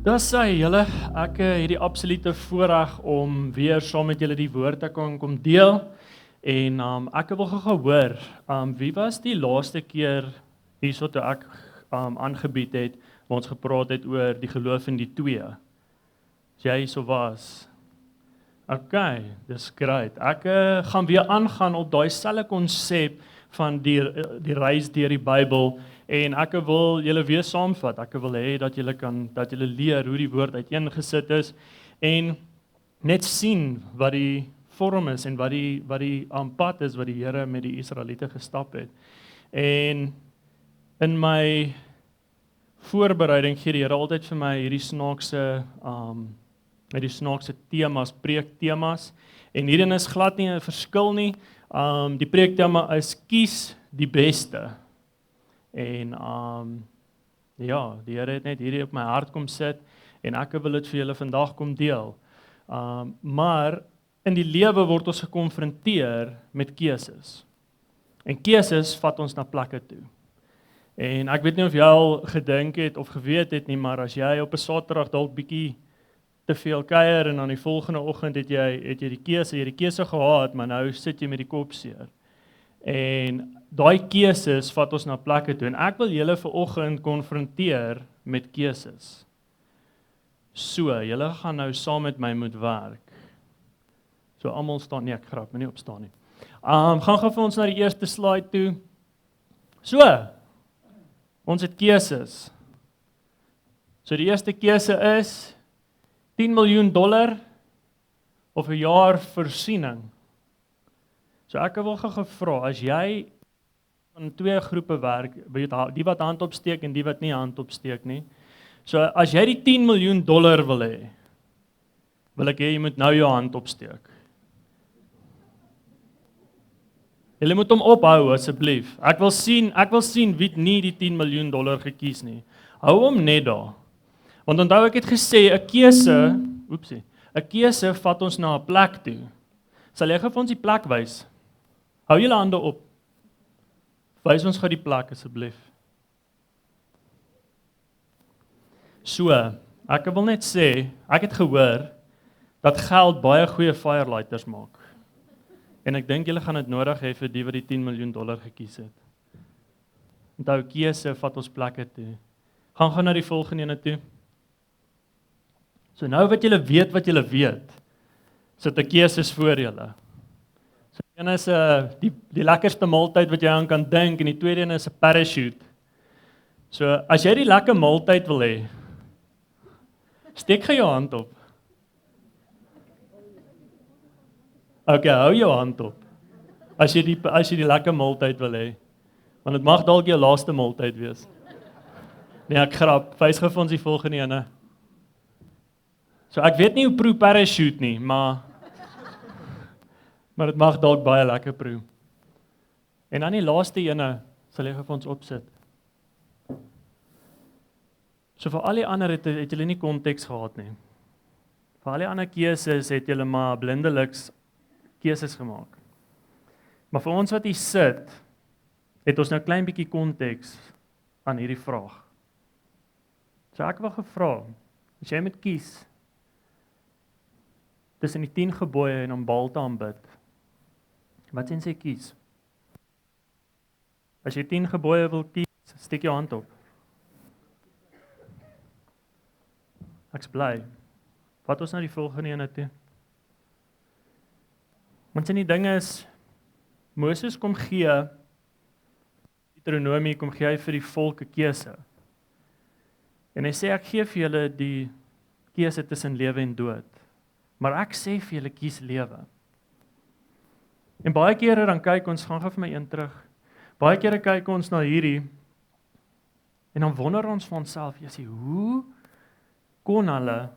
Dis sê julle, ek het die absolute voorreg om weer saam met julle die woord te kan kom deel. En ek wil gou hoor, wie was die laaste keer hierso toe ek aangebied het, waar ons gepraat het oor die geloof in die twee. As jy so was. Okay, dis great. Ek gaan weer aangaan op daai selfe konsep van die reis deur die Bybel. En ek wil julle weer saamvat. Ek wil hê dat julle leer hoe die woord uiteengesit is en net sien wat die vorm is en wat die pad is wat die Here met die Israeliete gestap het. En in my voorbereiding gee die Here altyd vir my hierdie snaakse temas, preektemas. En hierin is glad nie 'n verskil nie. Die preektema is kies die beste. En ja, die Here het net hierdie op my hart kom sit en ek wil dit vir julle vandag kom deel. Maar in die lewe word ons gekonfronteer met keuses. En keuses vat ons na plekke toe. En ek weet nie of jy al gedink het of geweet het nie, maar as jy op 'n Saterdag dalk bietjie te veel kuier en dan die volgende oggend het jy die keuse gehad, maar nou sit jy met die kop seer. En daai keuses vat ons na plekke toe en ek wil julle vanoggend konfronteer met keuses. So, julle gaan nou saam met my moet werk. So almal staan nie, ek grap, moenie opstaan nie. Gaan gou vir ons na die eerste slide toe. So, ons het keuses. So die eerste keuse is $10 miljoen of 'n jaar voorsiening. So ek wil gou vra, as jy van twee groepe werk, die wat hand opsteek en die wat nie hand opsteek nie. So as jy die $10 miljoen wil hê, wil ek hê jy moet nou jou hand opsteek. Julle moet hom ophou asseblief. Ek wil sien wie nie die $10 miljoen gekies nie. Hou hom net daar. Want onthou ek het gesê 'n keuse vat ons na 'n plek toe. Sal jy gou vir ons die plek wys? Hou julle hande op. Wys ons gou die plek asseblief. So, ek wil net sê, ek het gehoor dat geld baie goeie firelighters maak. En ek dink julle gaan dit nodig hê vir die wat die $10 miljoen gekies het. Onthou, keuse vat ons plekke toe. Gaan na die volgende ene toe. So nou wat julle weet, sit 'n keuses voor julle. So die ene is die lekkerste maaltyd wat jy aan kan dink en die tweede ene is 'n parachute. So as jy die lekker maaltyd wil hê, steek gou jou hand op. Okay, hou jou hand op. As jy die lekker maaltyd wil hê. Want dit mag dalk jou laaste maaltyd wees. Nee, ek grap. Wys gou vir ons die volgende ene. So ek weet nie hoe proe parachute nie, maar dit mag dalk baie lekker proe. En dan die laaste ene sal jy vir ons opsit. So vir al die ander het julle nie konteks gehad nie. Vir al die ander keuses het julle maar blindeliks keuses gemaak. Maar vir ons wat hier sit, het ons nou klein bietjie konteks aan hierdie vraag. So ek wil gevra, as jy moet kies tussen die 10 gebooie en om Baal te aanbid, wat sien jy kies? As jy 10 gebooie wil kies, steek jou hand op. Ek's bly. Wat ons nou die volgende ene toe? Want die ding is, Moses kom gee, Deuteronomie kom gee hy vir die volk 'n keuse. En hy sê ek gee vir julle die keuse tussen lewe en dood. Maar ek sê vir julle kies lewe. En baie kere dan kyk ons, gaan gou vir my een terug. Baie kere kyk ons na hierdie en dan wonder ons vir onsself, hoe kon hulle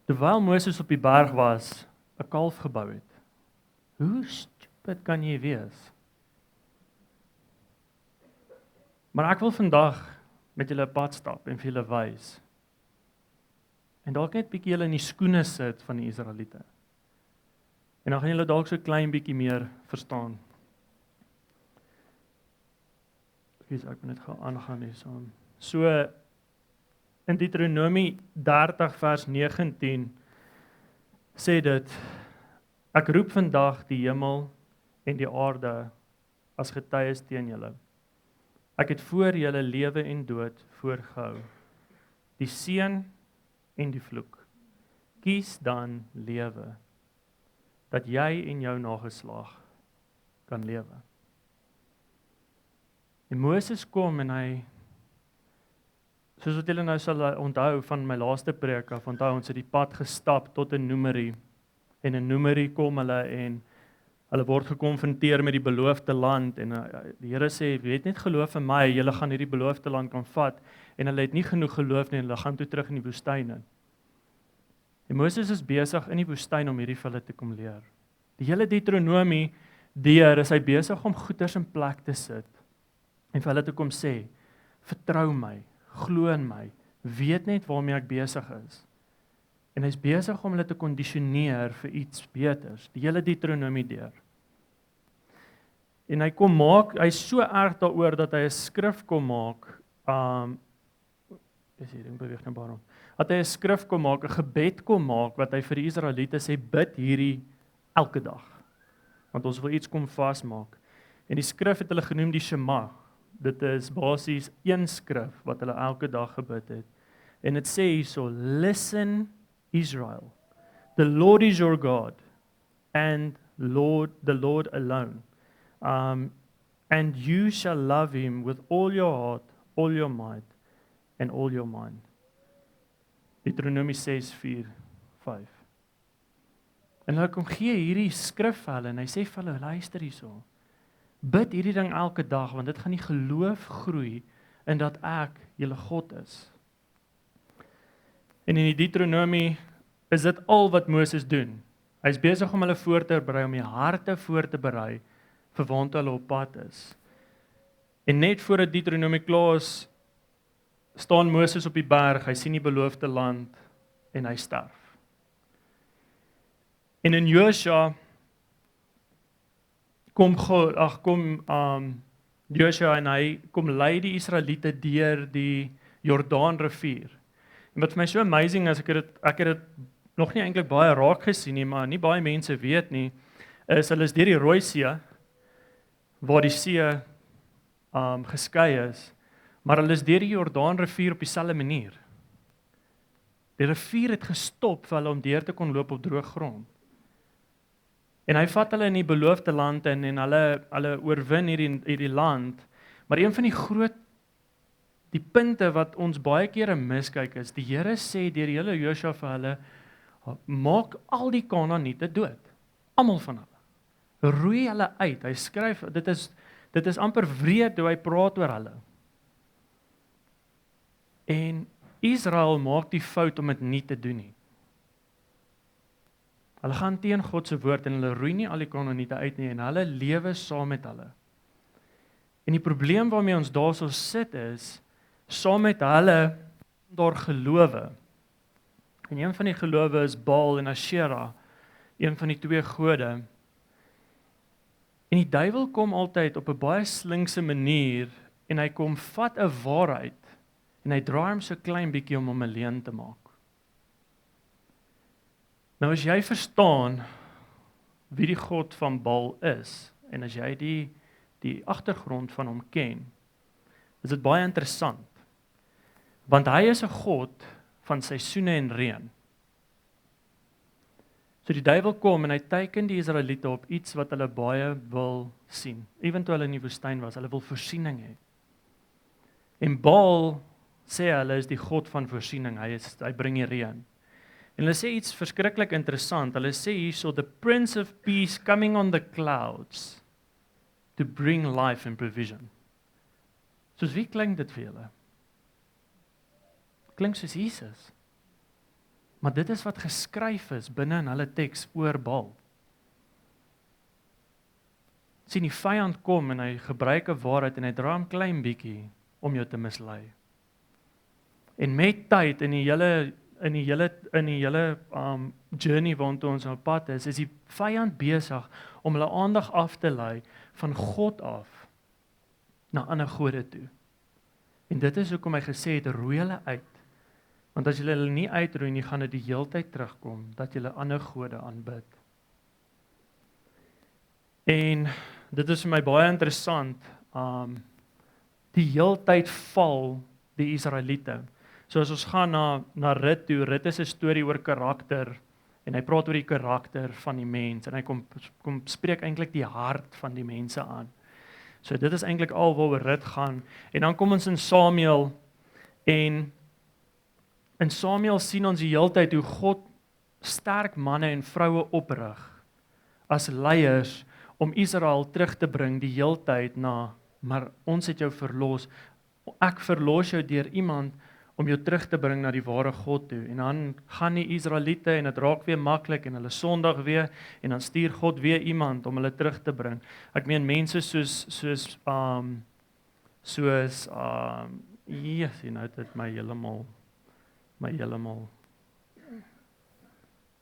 terwyl Moses op die berg was, 'n kalf gebou het? Hoe stupid kan jy wees? Maar ek wil vandag met julle 'n pad stap en vir julle wys. En dalk net bietjie julle in die skoene sit van die Israeliete. En dan gaan julle dalk so klein bietjie meer verstaan. Ek moet net gou aangaan hierson. So In Deuteronomie 30 vers 19 sê dit: Ek roep vandag die hemel en die aarde as getuies teen julle. Ek het voor julle lewe en dood voorgehou, die seën en die vloek. Kies dan lewe, dat jy en jou nageslag kan lewe. En Moses kom en hy, soos wat julle nou sal onthou van my laaste preek af, onthou ons het die pad gestap tot 'n Numeri, en in Numeri kom hulle en hulle word gekonfronteer met die beloofde land en die Here sê, jy het net geloof in my, julle gaan hierdie beloofde land kan vat, en hulle het nie genoeg geloof nie, en hulle gaan toe terug in die woestyn in. En Moses is besig in die woestyn om hierdie vir hulle te kom leer. Die hele Deuteronomie deur is hy besig om goeders in plek te sit, en vir hulle te kom sê, vertrou my, glo in my, weet net waarmee ek besig is. En hy's besig om hulle te kondisioneer vir iets beters, die hele Deuteronomie deur. En hy kom maak, hy's so erg daaroor dat hy 'n skrif kom maak, is hier, beweeg nou baie. Dat hy 'n skrif kom maak, 'n gebed kom maak, wat hy vir die Israeliete sê, bid hierdie elke dag, want ons wil iets kom vasmaak. En die skrif het hulle genoem die Shema. Dit is basies een skrif wat hulle elke dag gebid het. En dit sê hierso, listen Israel, the Lord is your God, and the Lord alone. And you shall love him with all your heart, all your might, and all your mind. Deuteronomie 6:4-5. En hulle kom gee hierdie skrif vir hulle, en hy sê vir hulle, luister hierso, bid hierdie ding elke dag, want dit gaan die geloof groei, in dat ek julle God is. En in die Deuteronomie is dit al wat Moses doen. Hy is besig om hulle voor te berei, om die harte voor te berei, vir waantoe hulle op pad is. En net voordat Deuteronomie klaar is, staan Moses op die berg, hy sien die beloofde land, en hy sterf. En in Josua, kom Josua en hy kom lei die Israeliete deur die Jordaanrivier. En wat vir my so amazing is, ek het dit nog nie eintlik baie raak gesien nie, maar nie baie mense weet nie, is hulle is deur die Rooi See, waar die see geskei is, maar hulle is deur die Jordaanrivier op dieselfde manier. Die rivier het gestop vir hulle om deur te kon loop op droë grond. En hy vat hulle in die beloofde land in, en hulle oorwin hierdie land, maar een van die punte wat ons baie kere miskyk is, die Here sê deur die hele Josua vir hulle, maak al die Kanaaniete dood, almal van hulle, roei hulle uit, hy skryf, dit is amper wreed hoe hy praat oor hulle. En Israel maak die fout om dit nie te doen nie. Hulle gaan teen God se woord en hulle roei nie al die Kanaaniete uit nie, en hulle lewe saam met hulle. En die probleem waarmee ons daarso sit is, saam met hulle daar gelowe. En een van die gelowe is Baal en Asherah, een van die twee gode. En die duiwel kom altyd op 'n baie slinkse manier, en hy kom vat 'n waarheid, en hy draai hom so klein bietjie om hom 'n leuen te maak. Nou as jy verstaan wie die God van Baal is, en as jy die agtergrond van hom ken, is dit baie interessant. Want hy is 'n God van seisoene en reën. So die duiwel kom en hy teiken die Israeliete op iets wat hulle baie wil sien. Ewen toe hulle in die woestyn was, hulle wil voorsiening hê. En Baal sê hulle is die God van voorsiening, hy bring die reën. En hulle sê iets verskriklik interessant, hulle sê hierso, the Prince of Peace coming on the clouds to bring life and provision. Soos wie klink dit vir julle? Klink soos Jesus. Maar dit is wat geskryf is binne in hulle teks oor Baal. Sien, die vyand kom en hy gebruik 'n waarheid en hy dra hom klein bietjie om jou te mislei. En met tyd in die hele journey waantoe ons op pad is die vyand besig om hulle aandag af te lei van God af na ander gode toe. En dit is hoekom hy gesê het, roei hulle uit. Want as julle hulle nie uitroei nie, gaan dit die heeltyd terugkom dat julle ander gode aanbid. En dit is vir my baie interessant. Die heeltyd val die Israeliete. So as ons gaan na Rut toe, Rut is 'n storie oor karakter en hy praat oor die karakter van die mens en hy kom spreek eintlik die hart van die mense aan. So dit is eintlik al waaroor Rut gaan. En dan kom ons in Samuel en in Samuel sien ons die heeltyd hoe God sterk manne en vroue oprig as leiers om Israel terug te bring die heeltyd na, maar ons het jou verlos. Ek verlos jou deur iemand om jou terug te bring na die ware God toe. En dan gaan die Israeliete en dit raak weer maklik en hulle sondig weer en dan stuur God weer iemand om hulle terug te bring. Ek meen mense soos nou het dit my heeltemal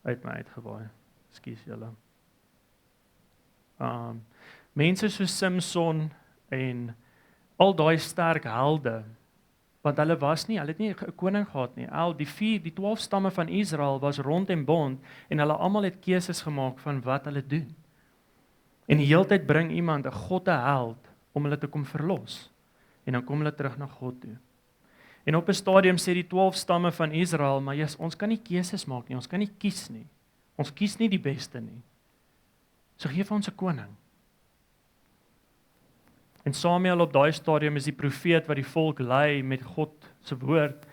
uit my uitgewaai. Ekskuus julle. Mense soos Samson en al daai sterk helde, want hulle het nie 'n koning gehad nie. Die 12 stamme van Israel was rond en bond en hulle almal het keuses gemaak van wat hulle doen. En die heeltyd bring iemand 'n God te held om hulle te kom verlos. En dan kom hulle terug na God toe. En op 'n stadium sê die 12 stamme van Israel, maar Jesus, ons kan nie keuses maak nie, ons kan nie kies nie. Ons kies nie die beste nie. So gee vir ons 'n koning. En Samuel op daai stadium is die profeet wat die volk lei met God se woord.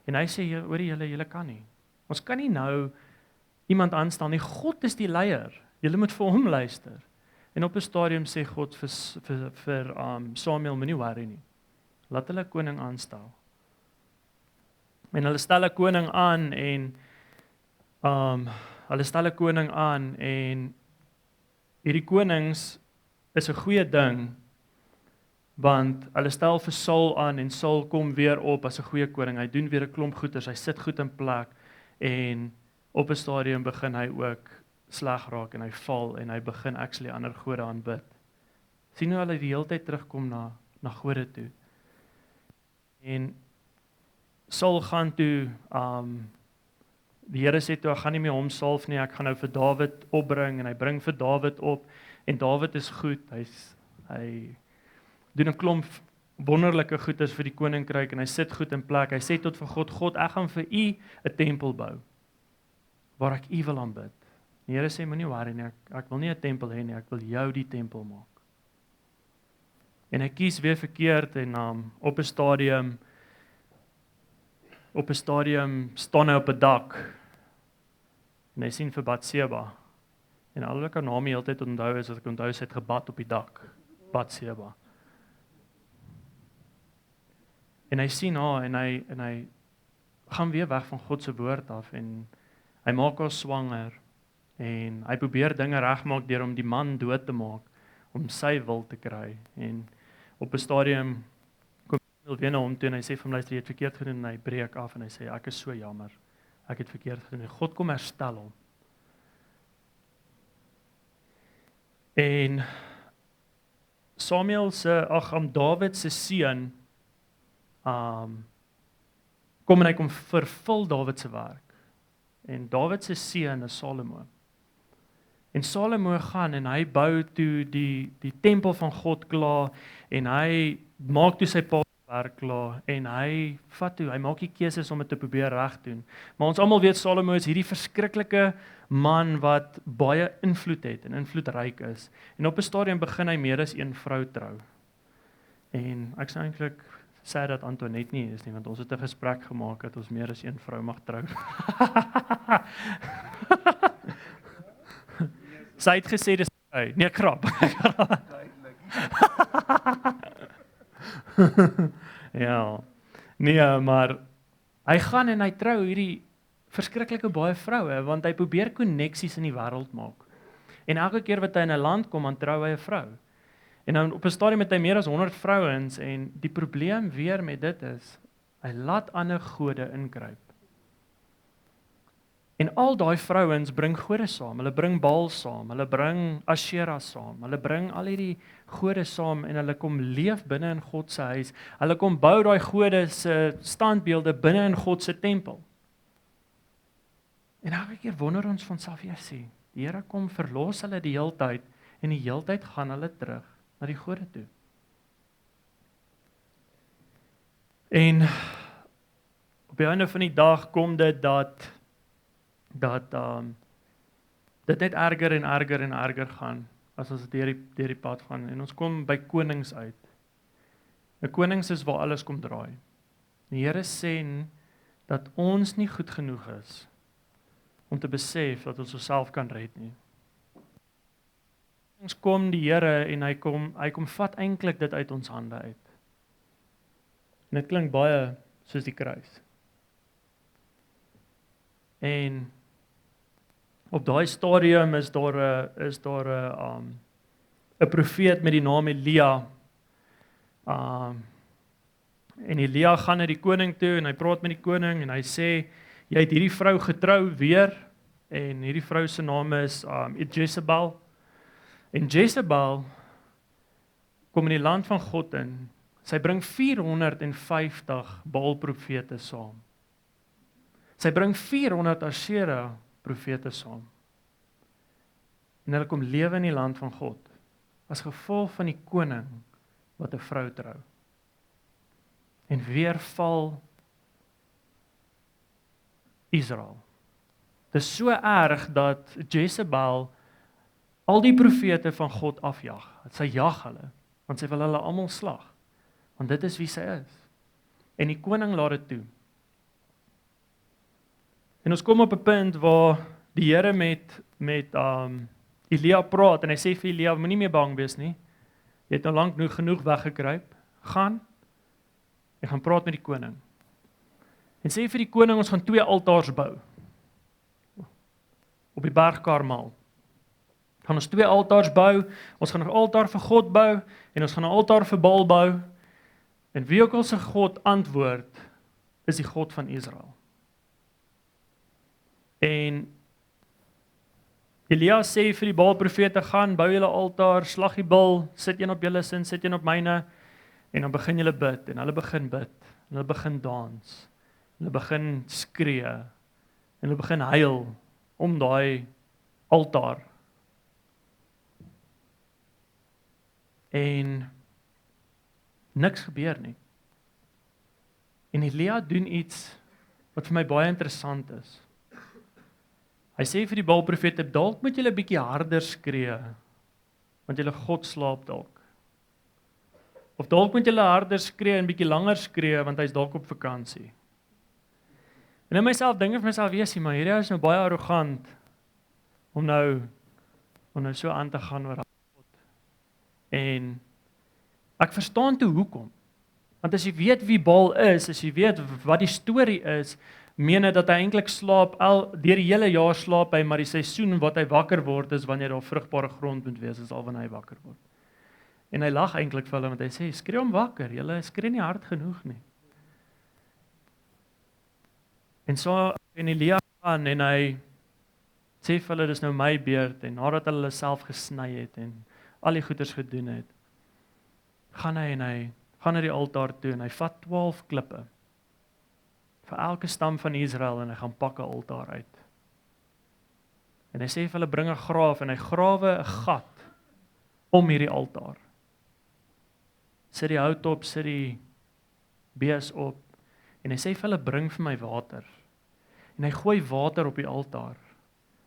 En hy sê, hoor julle kan nie. Ons kan nie nou iemand aanstel nie. God is die leier. Julle moet vir hom luister. En op 'n stadium sê God vir Samuel, moenie worry nie. Laat hulle 'n koning aanstel. En hulle stel 'n koning aan en hierdie konings is 'n goeie ding, want hulle stel vir Saul aan en Saul kom weer op as 'n goeie koning. Hy doen weer 'n klomp goeders, hy sit goed in plek en op 'n stadium begin hy ook sleg raak en hy val en hy begin actually ander gode aanbid. Sien hoe hulle die hele tyd terugkom na gode toe. En Saul gaan toe die Here sê toe, ek gaan nie meer hom salf nie, ek gaan nou vir Dawid opbring en hy bring vir Dawid op en Dawid is goed. Hy doen 'n klomp wonderlike goeders vir die koninkryk en hy sit goed in plek. Hy sê tot vir God, ek gaan vir u 'n tempel bou waar ek u wil aanbid. Die Here sê moenie worry nie, ek wil nie 'n tempel hê nie, ek wil jou die tempel maak. En hy kies weer verkeerd en op 'n stadium staan hy op 'n dak en hy sien vir Batseba. En al wat ek naam die hele tyd onthou is dat ek onthou sy het gebad op die dak, Batseba. En hy sien haar en hy gaan weer weg van God se woord af en hy maak haar swanger en hy probeer dinge regmaak deur om die man dood te maak om sy wil te kry. En op 'n stadium kom hy weer na hom toe en hy sê vir hom, luister, jy het verkeerd gedoen en hy breek af en hy sê ek is so jammer. Ek het verkeerd gedoen. En God kom herstel hom. En Dawid se seun kom en hy kom vervul Dawid se werk. En Dawid se seun is Salomo. En Salomo gaan en hy bou toe die tempel van God klaar en hy maak toe sy pa werk klaar en hy maak die keuses om dit te probeer reg doen. Maar ons almal weet Salomo is hierdie verskriklike man wat baie invloed het en invloedryk is. En op 'n stadium begin hy meer as een vrou trou. En ek sê eintlik sê dat Antoinette nie is nie, want ons het 'n gesprek gemaak dat ons meer as een vrou mag trou. Sy het gesê dis nee, krap. Ja. Nee, maar hy gaan en hy trou hierdie verskriklike baie vroue want hy probeer koneksies in die wêreld maak. En elke keer wat hy in 'n land kom, dan trou hy 'n vrou. En dan op 'n stadium het hy meer as 100 vrouens en die probleem weer met dit is hy laat ander gode ingryp. En al daai vrouens bring gode saam. Hulle bring Baal saam, hulle bring Ashera saam. Hulle bring al hierdie gode saam en hulle kom leef binne in God se huis. Hulle kom bou daai gode se standbeelde binne in God se tempel. En elke keer wonder ons van self, sê, die Here kom verlos hulle die heeltyd en die heeltyd gaan hulle terug na die gode toe. En op die einde van die dag kom dit dat dit net erger en erger en erger gaan as ons deur die pad gaan en ons kom by konings uit. 'n Konings is waar alles kom draai. Die Here sê dat ons nie goed genoeg is om te besef dat ons osself kan red nie. Ons kom die Here en hy kom vat eintlik dit uit ons hande uit. En dit klink baie soos die kruis. En op daai stadium is daar 'n profeet met die naam Elia. En Elia gaan na die koning toe en hy praat met die koning en hy sê, jy het hierdie vrou getrou weer en hierdie vrou se naam is Jezebel. En Jezebel kom in die land van God in. Sy bring 450 Baal-profete saam. Sy bring 400 Asherah profete saam. En hulle kom lewe in die land van God as gevolg van die koning wat 'n vrou trou. En weer val Israel. Dit is so erg dat Jezebel al die profete van God afjag. Sy jag hulle, want sy wil hulle almal slag. Want dit is wie sy is. En die koning laat dit toe. En ons kom op 'n punt waar die Here met Elia praat en hy sê vir Elia, moenie meer bang wees nie. Jy het nou lank genoeg weggekruip. Gaan praat met die koning. En sê vir die koning, ons gaan 2 altaars bou. Op die berg Karmel. Gaan ons 2 altaars bou, ons gaan 'n altaar vir God bou, en ons gaan 'n altaar vir Baal bou, en wie ook al se God antwoord, is die God van Israel. En Elia sê vir die Baal-profete, gaan, bou julle altaar, slag die bul, sit een op julle sin, sit een op myne, en dan begin julle bid, en hulle begin bid, en hulle begin dans, en hulle begin skree, en hulle begin huil, om daai altaar. En niks gebeur nie. En Elia doen iets wat vir my baie interessant is. Hy sê vir die Baal-profete, dalk moet julle 'n bietjie harder skree, want julle God slaap dalk. Of dalk moet julle harder skree en bietjie langer skree, want hy's dalk op vakansie. En in myself dink ek vir myself, maar hierdie is nou baie arrogant om nou so aan te gaan oor God. En ek verstaan toe hoekom. Want as jy weet wie Baal is, as jy weet wat die storie is, meen dit dat hy eintlik slaap deur die hele jaar slaap hy, maar die seisoen wat hy wakker word is wanneer daar vrugbare grond moet wees, is al wanneer hy wakker word. En hy lag eintlik vir hulle want hy sê, skree hom wakker, julle skree nie hard genoeg nie. En so en Elia gaan en hy sê vir hulle, dis nou my beurt, en nadat hulle self gesny het en al die goeders gedoen het, gaan hy gaan na die altaar toe en hy vat 12 klippe vir elke stam van Israel en hy gaan pak 'n altaar uit. En hy sê vir hulle, bring 'n graaf en hy grawe 'n gat om hierdie altaar. Sit die hout op, sit die bees op en hy sê vir hulle, bring vir my water. En hy gooi water op die altaar.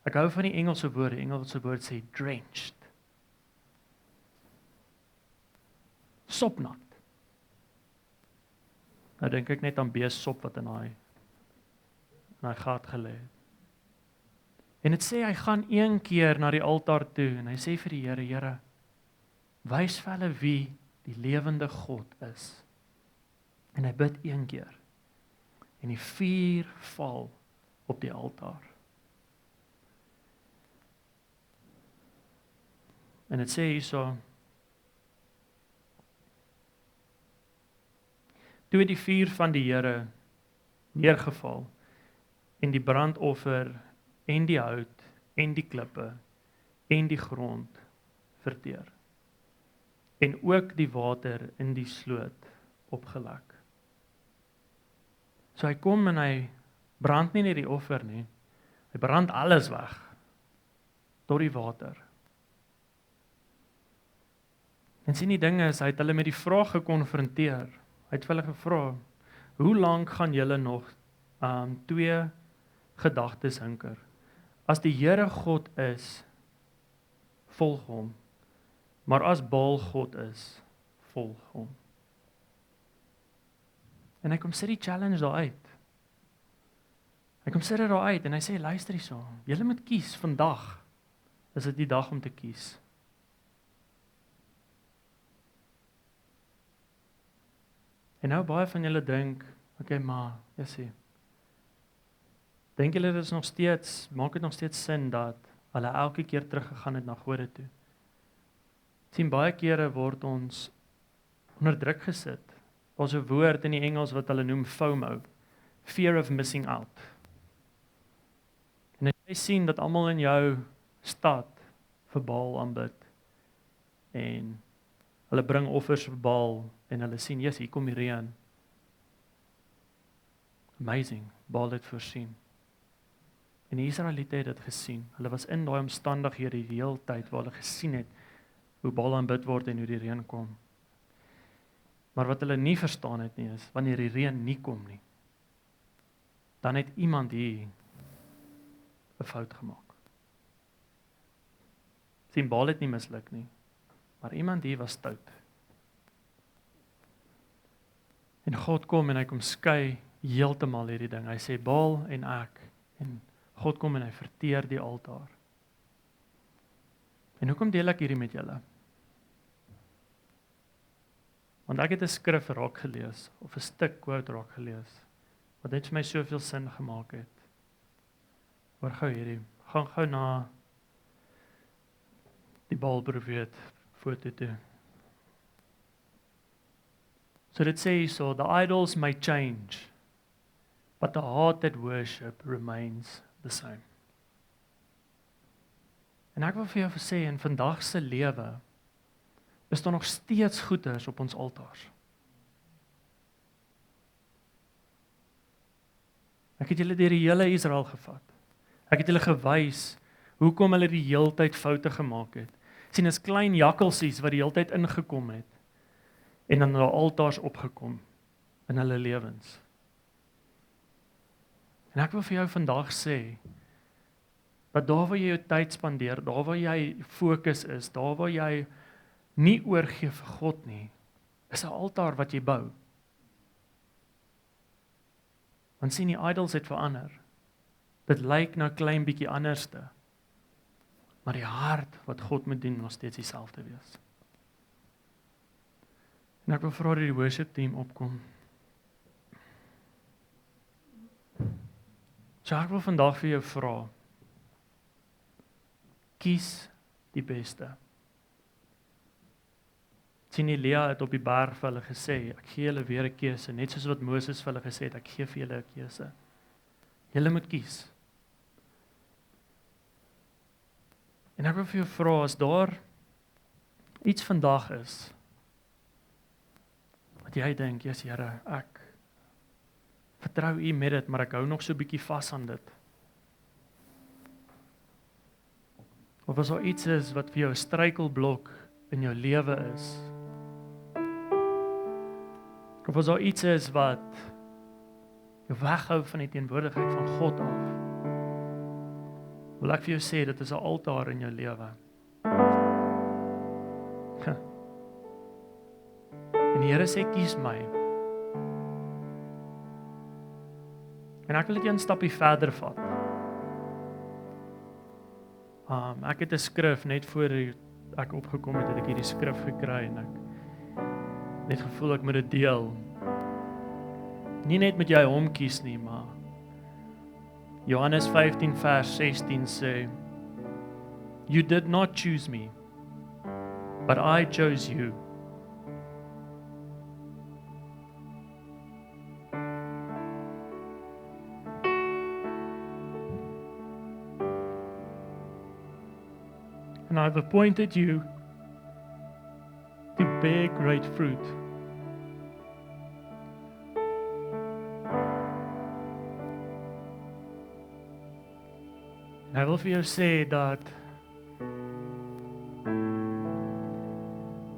Ek hou van die Engelse woord. Die Engelse woord sê drenched. Sopnat. Nou dink ek net aan beessop wat in hy gat gelê het. En dit sê hy gaan een keer na die altaar toe en hy sê vir die Here, Here, wys vir hulle wie die lewende God is. En hy bid een keer. En die vuur val op die altaar. En dit sê hierso, toe het die vuur van die Here neergeval en die brandoffer en die hout en die klippe en die grond verteer. En ook die water in die sloot opgelek. So hy kom en hy brand nie net die offer nie, Hy brand alles weg tot die water. En sien die ding is, hy het hulle met die vraag gekonfronteer. Hy het vir hulle gevra, hoe lank gaan julle nog twee gedagtes hinker? As die Here God is, volg hom. Maar as Baal God is, volg hom. En hy kom sit die challenge daar uit. Hy kom sit dit daar uit en hy sê, luister hierso, julle moet kies vandag. Is dit die dag om te kies? En nou baie van julle dink, okay, maar, Jessie, dink julle dit is nog steeds, maak dit nog steeds sin dat hulle elke keer teruggegaan het na gode toe? Sien, baie kere word ons onder druk gesit. Daar's 'n woord in die Engels wat hulle noem FOMO, fear of missing out. En jy sien dat almal in jou stad vir Baal aanbid en hulle bring offers vir Baal en hulle sien, yes, hier kom die reën. Amazing, Baal het voorsien. En die Israeliete het dit gesien. Hulle was in daai omstandighede die hele tyd waar hulle gesien het hoe Baal aanbid word en hoe die reën kom. Maar wat hulle nie verstaan het nie is, wanneer die reën nie kom nie, dan het iemand hier 'n fout gemaak. Sien, Baal het nie misluk nie, maar iemand hier was stout. En God kom en hy kom skei heeltemal hierdie ding. Hy sê, Baal en ek, en God kom en hy verteer die altaar. En hoekom deel ek hierdie met julle? Want ek het 'n skrif raak gelees, of 'n stuk quote raak gelees, wat net vir my soveel sin gemaak het. Hoor gou hierdie, gaan gou na die Baal-profeet foto toe. So dit sê hierso, the idols may change, but the heart that worship remains the same. En ek wil vir jou sê, in vandag se lewe, is daar nog steeds goeders op ons altaars. Ek het julle deur die hele Israel gevat. Ek het julle gewys hoekom hulle die heeltyd foute gemaak het. Sien, is klein jakkelsies wat die heeltyd ingekom het en dan na altaars opgekom in hulle lewens. En ek wil vir jou vandag sê dat daar waar jy jou tyd spandeer, daar waar jy fokus is, daar waar jy nie oorgee vir God nie, is 'n altaar wat jy bou. Want sien, die idols het verander. Dit lyk nou klein bietjie anderste. Maar die hart wat God moet dien, nog steeds dieselfde wees. En ek wil vra dat die worship team opkom. So ek wil vandag vir jou vra, kies die beste. Sien, Elia het op die berg vir hulle gesê, ek gee julle weer 'n keuse, net soos wat Moses vir hulle gesê het, ek gee vir julle 'n keuse. Julle moet kies. En ek wil vir jou vra, as daar iets vandag is, wat jy dink, yes Here, ek vertrou U met dit, maar ek hou nog so 'n bietjie vas aan dit. Of as daar iets is wat vir jou 'n struikelblok in jou lewe is, of as daar iets is wat jou weghou van die teenwoordigheid van God af, wil ek vir jou sê, dit is 'n altaar in jou lewe. En die Here sê, kies my. En ek wil dit een stappie verder vat. Ek het 'n skrif, net voor ek opgekom het ek hierdie skrif gekry, en ek net gevoel ek moet dit deel. Nie net met jy hom kies nie, maar Johannes 15 vers 16 sê, You did not choose me, but I chose you. And I've appointed you to bear great fruit. En hy wil vir jou sê dat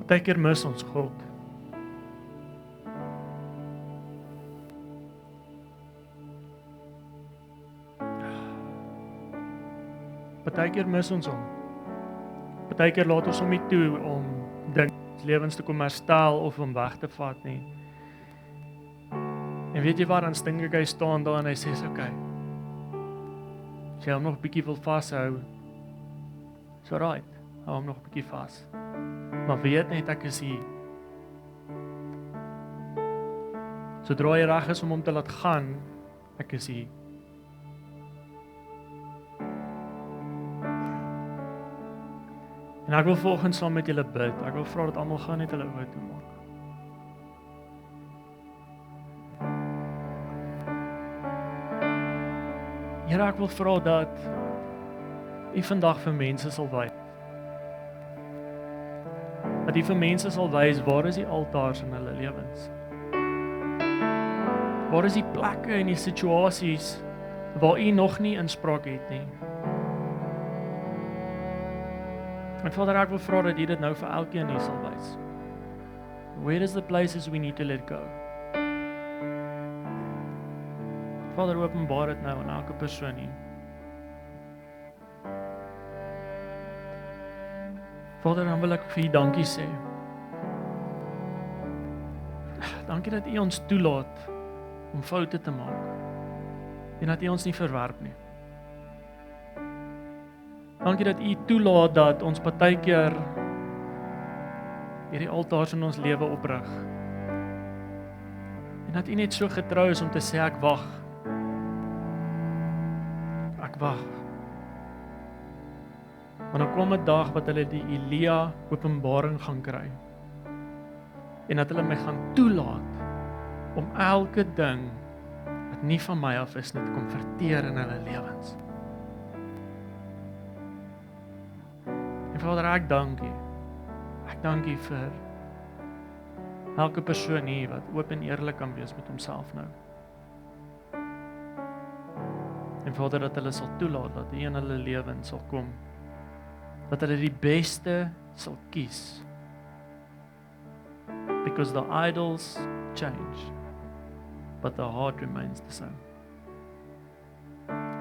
baie keer mis ons God. Baie keer mis ons hom. Baie keer laat ons hom nie toe om dinge in ons lewens te kom herstel of om weg te vat nie. En weet jy wat, dan stink ek, hy staan daar en hy sê, okay, as jy hom nog 'n bietjie wil vashou, is alright, hou hom nog 'n bietjie vas. Maar weet net, ek is hier. Sodra jy reg is om hom te laat gaan, ek is hier. En ek wil volgens saam met julle bid. Ek wil vra dat almal gaan net hulle oë toe maak. Here, ek wil vra dat U vandag vir mense sal wys. Dat U vir mense sal wys waar is die altaars in hulle lewens? Waar is die plekke en die situasies waar U nog nie inspraak het nie? En Vader, ek wil vra dat U dit nou vir elkeen hier sal wys. Where is the places we need to let go? Vader, openbaar dit nou aan elke persoon hier. Vader, dan wil ek vir U dankie sê. Dankie dat U ons toelaat om foute te maak. En dat U ons nie verwerp nie. Dankie dat U toelaat dat ons partykeer hierdie altaars in ons lewe oprig. En dat U net so getrou is om te sê, ek wag. Ek wag. Want dan kom 'n dag wat hulle die Elia openbaring gaan kry. En dat hulle my gaan toelaat om elke ding wat nie van my af is nie te kom verteer in hulle lewens. En Vader, ek dank U. Ek dank U vir elke persoon hier wat oop en eerlik kan wees met homself nou. En Vader, dat hulle sal toelaat dat U in hulle lewens sal kom. Dat hulle die beste sal kies. Because the idols change, but the heart remains the same.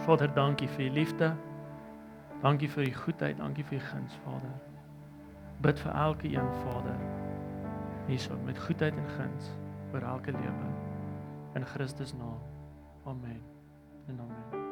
Vader, dankie vir U liefde. Dankie vir U goedheid, dankie vir U guns, Vader. Bid vir elke een, Vader, hierso met goedheid en guns oor elke lewe. In Christus naam. Amen en amen.